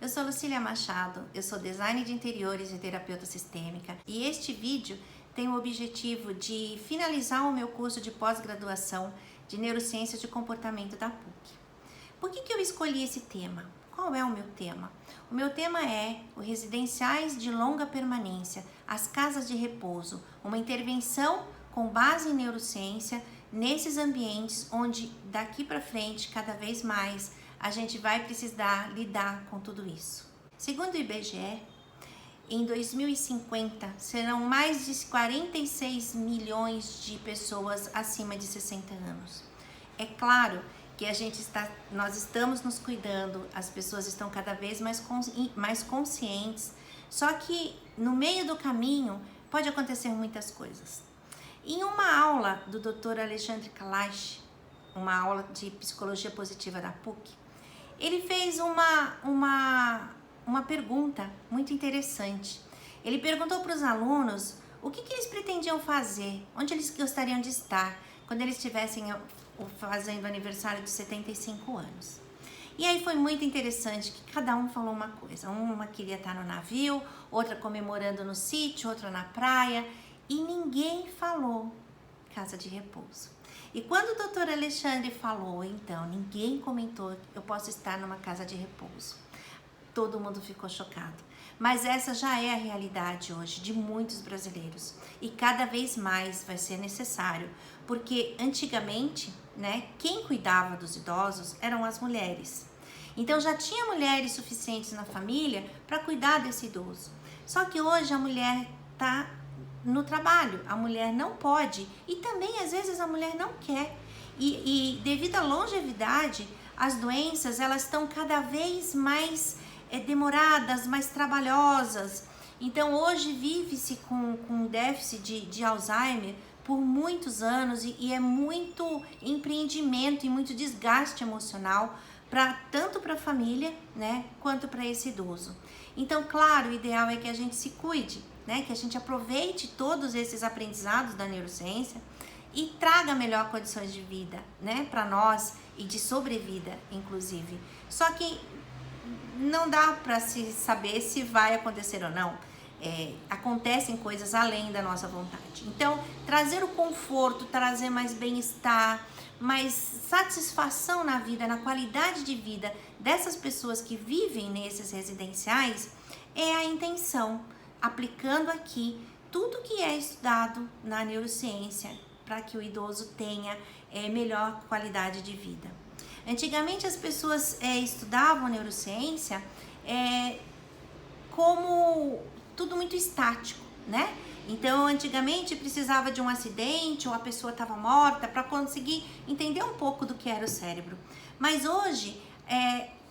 Eu sou Lucília Machado, eu sou designer de interiores e terapeuta sistêmica e este vídeo tem o objetivo de finalizar o meu curso de pós-graduação de Neurociências de Comportamento da PUC. Por que eu escolhi esse tema? Qual é o meu tema? O meu tema é o residenciais de longa permanência, as casas de repouso, uma intervenção com base em neurociência nesses ambientes onde daqui para frente, cada vez mais, a gente vai precisar lidar com tudo isso. Segundo o IBGE, em 2050 serão mais de 46 milhões de pessoas acima de 60 anos. É claro que nós estamos nos cuidando, as pessoas estão cada vez mais conscientes, só que no meio do caminho pode acontecer muitas coisas. Em uma aula do Dr. Alexandre Kalash, uma aula de psicologia positiva da PUC, ele fez uma pergunta muito interessante. Ele perguntou para os alunos o que eles pretendiam fazer, onde eles gostariam de estar quando eles estivessem fazendo aniversário de 75 anos. E aí foi muito interessante que cada um falou uma coisa. Uma queria estar no navio, outra comemorando no sítio, outra na praia, e ninguém falou casa de repouso. E quando o doutor Alexandre falou, então, ninguém comentou que eu posso estar numa casa de repouso. Todo mundo ficou chocado. Mas essa já é a realidade hoje de muitos brasileiros. E cada vez mais vai ser necessário. Porque antigamente, quem cuidava dos idosos eram as mulheres. Então já tinha mulheres suficientes na família para cuidar desse idoso. Só que hoje a mulher está no trabalho, a mulher não pode e também às vezes a mulher não quer e devido à longevidade, as doenças elas estão cada vez mais demoradas, mais trabalhosas. Então hoje vive-se com déficit de Alzheimer por muitos anos e é muito empreendimento e muito desgaste emocional tanto para a família, quanto para esse idoso. Então, claro, o ideal é que a gente se cuide, que a gente aproveite todos esses aprendizados da neurociência e traga melhor condições de vida, para nós e de sobrevida, inclusive. Só que não dá para se saber se vai acontecer ou não. Acontecem coisas além da nossa vontade. Então, trazer o conforto, trazer mais bem-estar, mais satisfação na vida, na qualidade de vida dessas pessoas que vivem nesses residenciais é a intenção, aplicando aqui tudo que é estudado na neurociência para que o idoso tenha melhor qualidade de vida. Antigamente as pessoas estudavam neurociência como tudo muito estático, Então, antigamente precisava de um acidente ou a pessoa estava morta para conseguir entender um pouco do que era o cérebro. Mas hoje,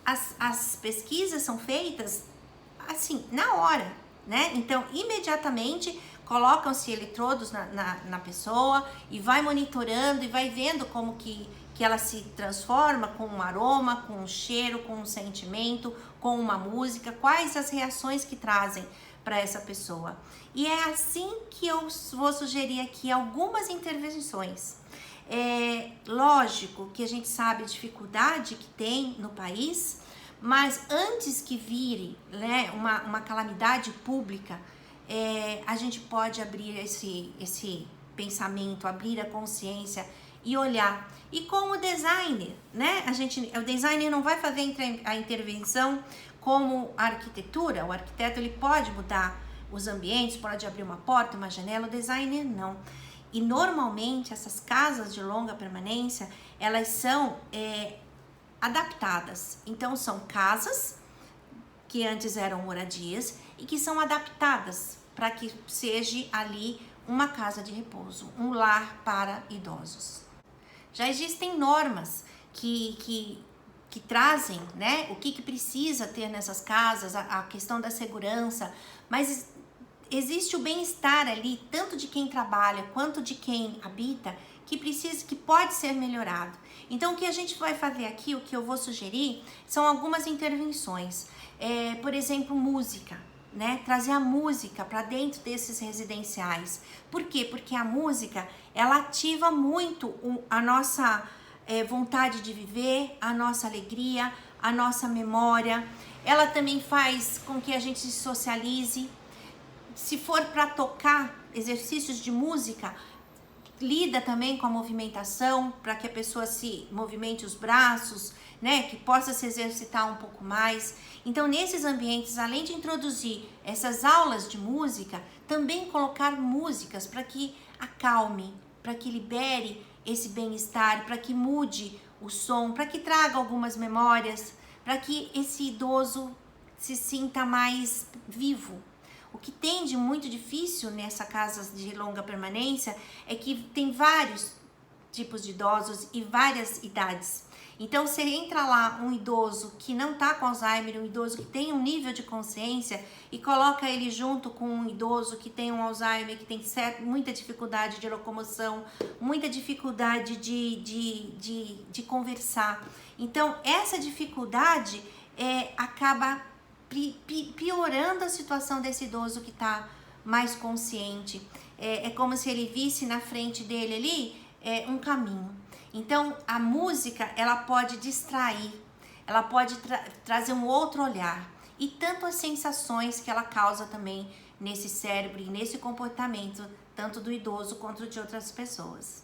as pesquisas são feitas assim, na hora, Então, imediatamente colocam-se eletrodos na pessoa e vai monitorando e vai vendo como que ela se transforma com um aroma, com um cheiro, com um sentimento, com uma música, quais as reações que trazem para essa pessoa. E é assim que eu vou sugerir aqui algumas intervenções. Lógico que a gente sabe a dificuldade que tem no país, mas antes que vire uma calamidade pública, a gente pode abrir esse pensamento, abrir a consciência e olhar. E como designer, o designer não vai fazer a intervenção como a arquitetura. O arquiteto ele pode mudar os ambientes, pode abrir uma porta, uma janela, o designer não. E normalmente essas casas de longa permanência, elas são adaptadas. Então são casas que antes eram moradias e que são adaptadas para que seja ali uma casa de repouso, um lar para idosos. Já existem normas que trazem, o que precisa ter nessas casas, a questão da segurança, mas existe o bem-estar ali, tanto de quem trabalha quanto de quem habita, que pode ser melhorado. Então, o que a gente vai fazer aqui, o que eu vou sugerir, são algumas intervenções. Por exemplo, música, trazer a música para dentro desses residenciais. Por quê? Porque a música, ela ativa muito a nossa vontade de viver, a nossa alegria, a nossa memória. Ela também faz com que a gente se socialize. Se for para tocar exercícios de música, lida também com a movimentação, para que a pessoa se movimente os braços, né, que possa se exercitar um pouco mais. Então, nesses ambientes, além de introduzir essas aulas de música, também colocar músicas para que acalme, para que libere esse bem-estar, para que mude o som, para que traga algumas memórias, para que esse idoso se sinta mais vivo. O que tem de muito difícil nessa casa de longa permanência é que tem vários tipos de idosos e várias idades. Então, você entra lá um idoso que não está com Alzheimer, um idoso que tem um nível de consciência e coloca ele junto com um idoso que tem um Alzheimer, que tem muita dificuldade de locomoção, muita dificuldade de conversar. Então, essa dificuldade acaba piorando a situação desse idoso que está mais consciente. É como se ele visse na frente dele ali um caminho. Então, a música, ela pode distrair, ela pode trazer um outro olhar. E tanto as sensações que ela causa também nesse cérebro e nesse comportamento, tanto do idoso quanto de outras pessoas.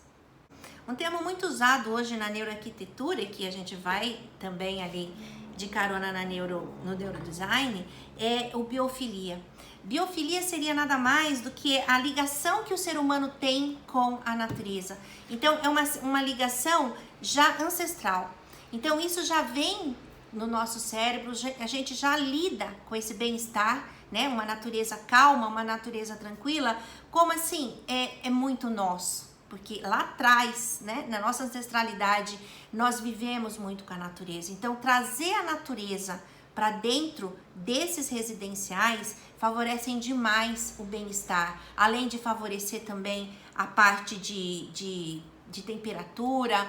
Um termo muito usado hoje na neuroarquitetura, que a gente vai também ali de carona no neurodesign, é o biofilia. Biofilia seria nada mais do que a ligação que o ser humano tem com a natureza. Então, é uma ligação já ancestral. Então, isso já vem no nosso cérebro, a gente já lida com esse bem-estar, né? Uma natureza calma, uma natureza tranquila, como assim? É muito nosso. Porque lá atrás, né, na nossa ancestralidade, nós vivemos muito com a natureza. Então, trazer a natureza para dentro desses residenciais favorecem demais o bem-estar, além de favorecer também a parte de temperatura,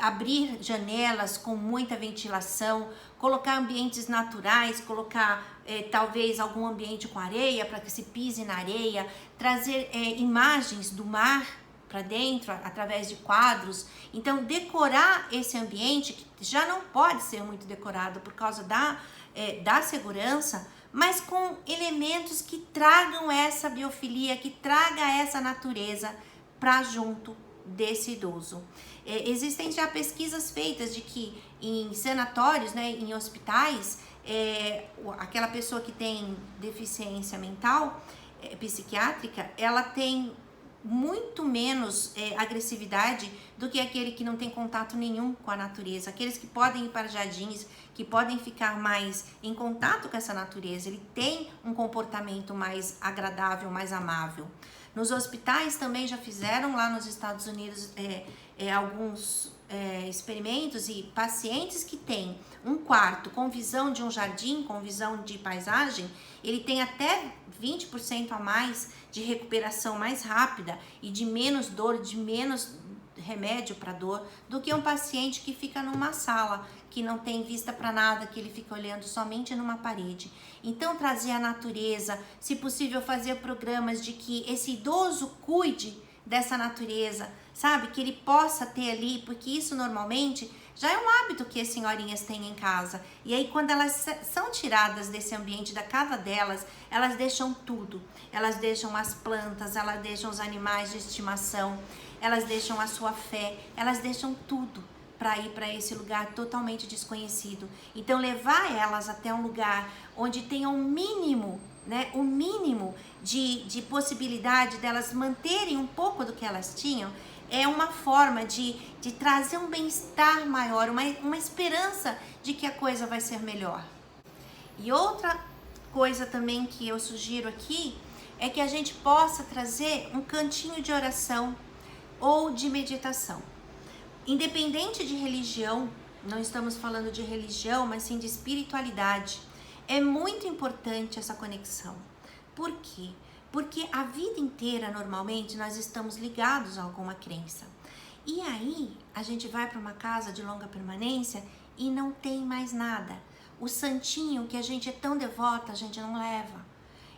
abrir janelas com muita ventilação, colocar ambientes naturais, colocar talvez algum ambiente com areia para que se pise na areia, trazer imagens do mar para dentro através de quadros. Então, decorar esse ambiente, que já não pode ser muito decorado por causa da segurança, mas com elementos que tragam essa biofilia, que traga essa natureza para junto desse idoso. Existem já pesquisas feitas de que em sanatórios, né, em hospitais, aquela pessoa que tem deficiência mental, psiquiátrica, ela tem muito menos agressividade do que aquele que não tem contato nenhum com a natureza. Aqueles que podem ir para jardins, que podem ficar mais em contato com essa natureza, ele tem um comportamento mais agradável, mais amável. Nos hospitais também já fizeram lá nos Estados Unidos alguns experimentos, e pacientes que têm um quarto com visão de um jardim, com visão de paisagem, ele tem até 20% a mais de recuperação mais rápida e de menos dor, de menos remédio para dor, do que um paciente que fica numa sala, que não tem vista para nada, que ele fica olhando somente numa parede. Então, trazer a natureza, se possível fazer programas de que esse idoso cuide dessa natureza, sabe? Que ele possa ter ali, porque isso normalmente já é um hábito que as senhorinhas têm em casa. E aí, quando elas são tiradas desse ambiente da casa delas, elas deixam tudo. Elas deixam as plantas, elas deixam os animais de estimação, elas deixam a sua fé, elas deixam tudo para ir para esse lugar totalmente desconhecido. Então, levar elas até um lugar onde tenha um mínimo, né, o mínimo de possibilidade delas manterem um pouco do que elas tinham, é uma forma de trazer um bem-estar maior, uma esperança de que a coisa vai ser melhor. E outra coisa também que eu sugiro aqui é que a gente possa trazer um cantinho de oração ou de meditação. Independente de religião, não estamos falando de religião, mas sim de espiritualidade. É muito importante essa conexão. Por quê? Porque a vida inteira, normalmente, nós estamos ligados a alguma crença. E aí, a gente vai para uma casa de longa permanência e não tem mais nada. O santinho que a gente é tão devota, a gente não leva.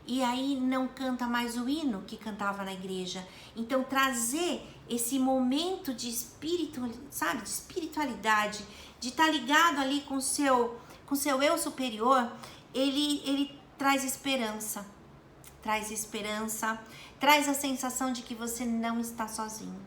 E aí, não canta mais o hino que cantava na igreja. Então, trazer esse momento de espiritualidade, de estar ligado ali com o seu com seu eu superior, ele traz esperança. Traz esperança, traz a sensação de que você não está sozinho,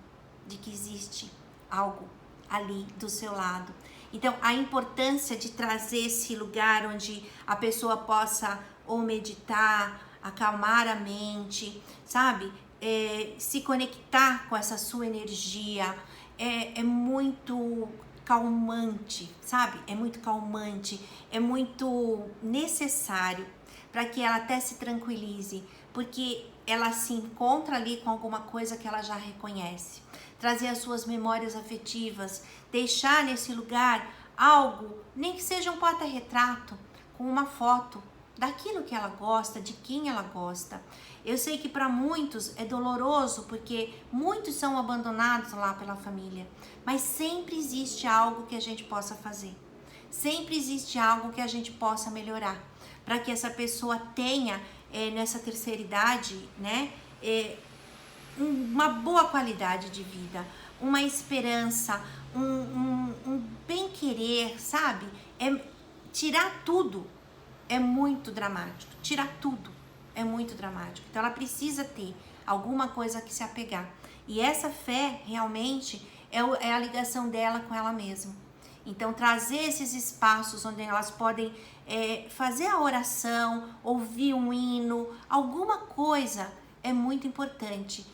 de que existe algo ali do seu lado. Então, a importância de trazer esse lugar onde a pessoa possa ou meditar, acalmar a mente, sabe? Se conectar com essa sua energia é muito calmante, sabe? É muito calmante, é muito necessário para que ela até se tranquilize, porque ela se encontra ali com alguma coisa que ela já reconhece. Trazer as suas memórias afetivas, deixar nesse lugar algo, nem que seja um porta-retrato, com uma foto daquilo que ela gosta, de quem ela gosta. Eu sei que para muitos é doloroso, porque muitos são abandonados lá pela família, mas sempre existe algo que a gente possa fazer. Sempre existe algo que a gente possa melhorar, para que essa pessoa tenha, nessa terceira idade, né, uma boa qualidade de vida, uma esperança, um bem-querer, sabe? Tirar tudo é muito dramático, tirar tudo é muito dramático. Então ela precisa ter alguma coisa que se apegar. E essa fé realmente é a ligação dela com ela mesma. Então trazer esses espaços onde elas podem fazer a oração, ouvir um hino, alguma coisa é muito importante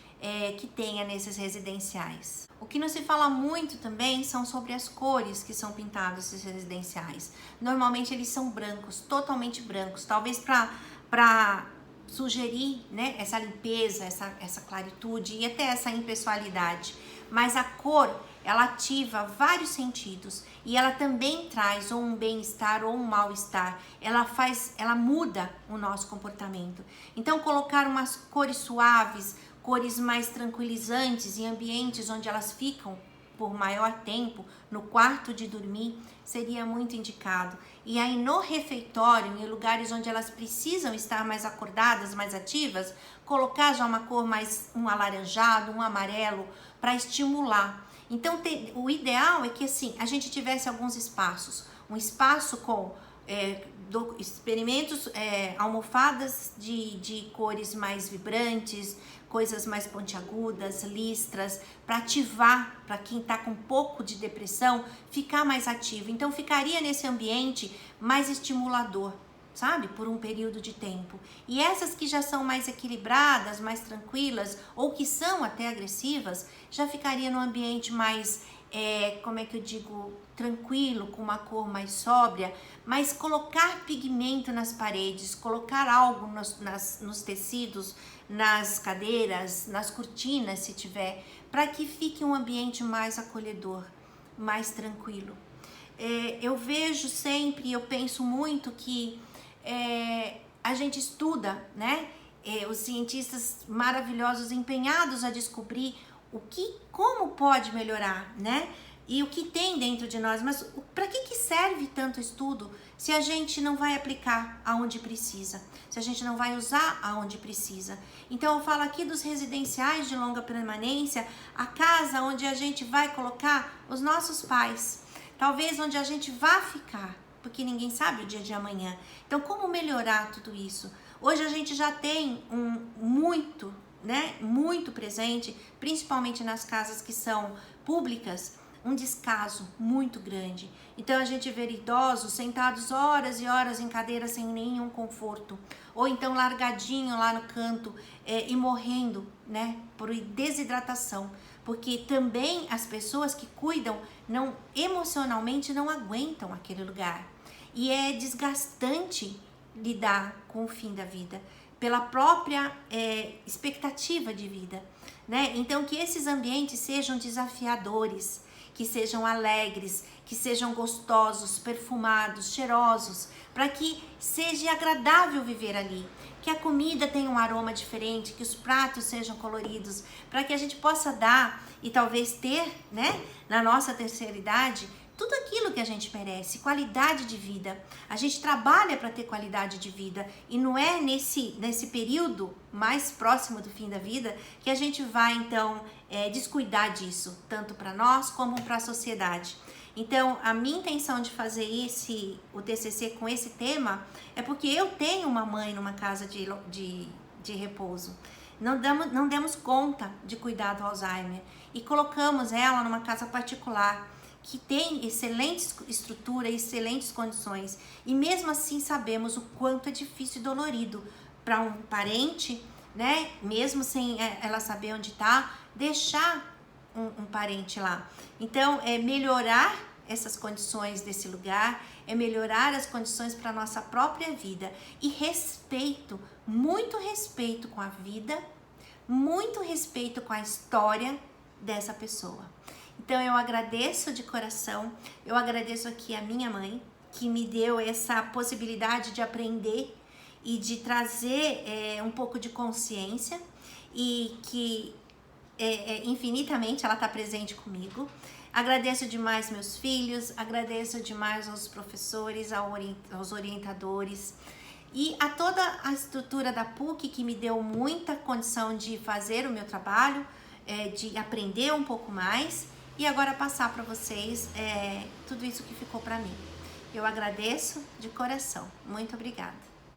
que tenha nesses residenciais. O que não se fala muito também são sobre as cores que são pintados esses residenciais. Normalmente eles são brancos, totalmente brancos, talvez para sugerir, né, essa limpeza, essa claritude e até essa impessoalidade. Mas a cor, ela ativa vários sentidos e ela também traz ou um bem-estar ou um mal-estar. Ela muda o nosso comportamento. Então colocar umas cores suaves, cores mais tranquilizantes em ambientes onde elas ficam por maior tempo, no quarto de dormir, seria muito indicado. E aí no refeitório, em lugares onde elas precisam estar mais acordadas, mais ativas, colocar já uma cor mais, um alaranjado, um amarelo, para estimular. Então o ideal é que assim, a gente tivesse alguns espaços, um espaço com experimentos, almofadas de cores mais vibrantes, coisas mais pontiagudas, listras, para ativar, para quem está com um pouco de depressão, ficar mais ativo. Então ficaria nesse ambiente mais estimulador, sabe? Por um período de tempo. E essas que já são mais equilibradas, mais tranquilas, ou que são até agressivas, já ficaria no ambiente mais, como é que eu digo, tranquilo, com uma cor mais sóbria, mas colocar pigmento nas paredes, colocar algo nos tecidos, nas cadeiras, nas cortinas, se tiver, para que fique um ambiente mais acolhedor, mais tranquilo. Eu vejo sempre, eu penso muito que a gente estuda, né? Os cientistas maravilhosos empenhados a descobrir como pode melhorar, né? E o que tem dentro de nós, mas para que serve tanto estudo se a gente não vai aplicar aonde precisa, se a gente não vai usar aonde precisa? Então eu falo aqui dos residenciais de longa permanência, a casa onde a gente vai colocar os nossos pais, talvez onde a gente vá ficar, porque ninguém sabe o dia de amanhã. Então como melhorar tudo isso? Hoje a gente já tem muito presente, principalmente nas casas que são públicas, um descaso muito grande. Então a gente vê idosos sentados horas e horas em cadeiras sem nenhum conforto, ou então largadinho lá no canto e morrendo, né, por desidratação, porque também as pessoas que cuidam emocionalmente não aguentam aquele lugar, e é desgastante lidar com o fim da vida pela própria expectativa de vida, né? Então que esses ambientes sejam desafiadores, que sejam alegres, que sejam gostosos, perfumados, cheirosos, para que seja agradável viver ali, que a comida tenha um aroma diferente, que os pratos sejam coloridos, para que a gente possa dar e talvez ter, né, na nossa terceira idade, tudo aquilo que a gente merece, qualidade de vida. A gente trabalha para ter qualidade de vida e não é nesse período mais próximo do fim da vida que a gente vai então descuidar disso, tanto para nós como para a sociedade. Então, a minha intenção de fazer o TCC com esse tema é porque eu tenho uma mãe numa casa de repouso. Não demos conta de cuidar do Alzheimer e colocamos ela numa casa particular que tem excelente estrutura, excelentes condições. E mesmo assim sabemos o quanto é difícil e dolorido para um parente, né? Mesmo sem ela saber onde está, deixar um parente lá. Então, é melhorar essas condições desse lugar, é melhorar as condições para a nossa própria vida. E respeito, muito respeito com a vida, muito respeito com a história dessa pessoa. Então, eu agradeço de coração, eu agradeço aqui a minha mãe, que me deu essa possibilidade de aprender e de trazer um pouco de consciência, e que infinitamente ela está presente comigo. Agradeço demais meus filhos, agradeço demais aos professores, aos orientadores e a toda a estrutura da PUC, que me deu muita condição de fazer o meu trabalho, de aprender um pouco mais e agora passar para vocês tudo isso que ficou para mim. Eu agradeço de coração. Muito obrigada.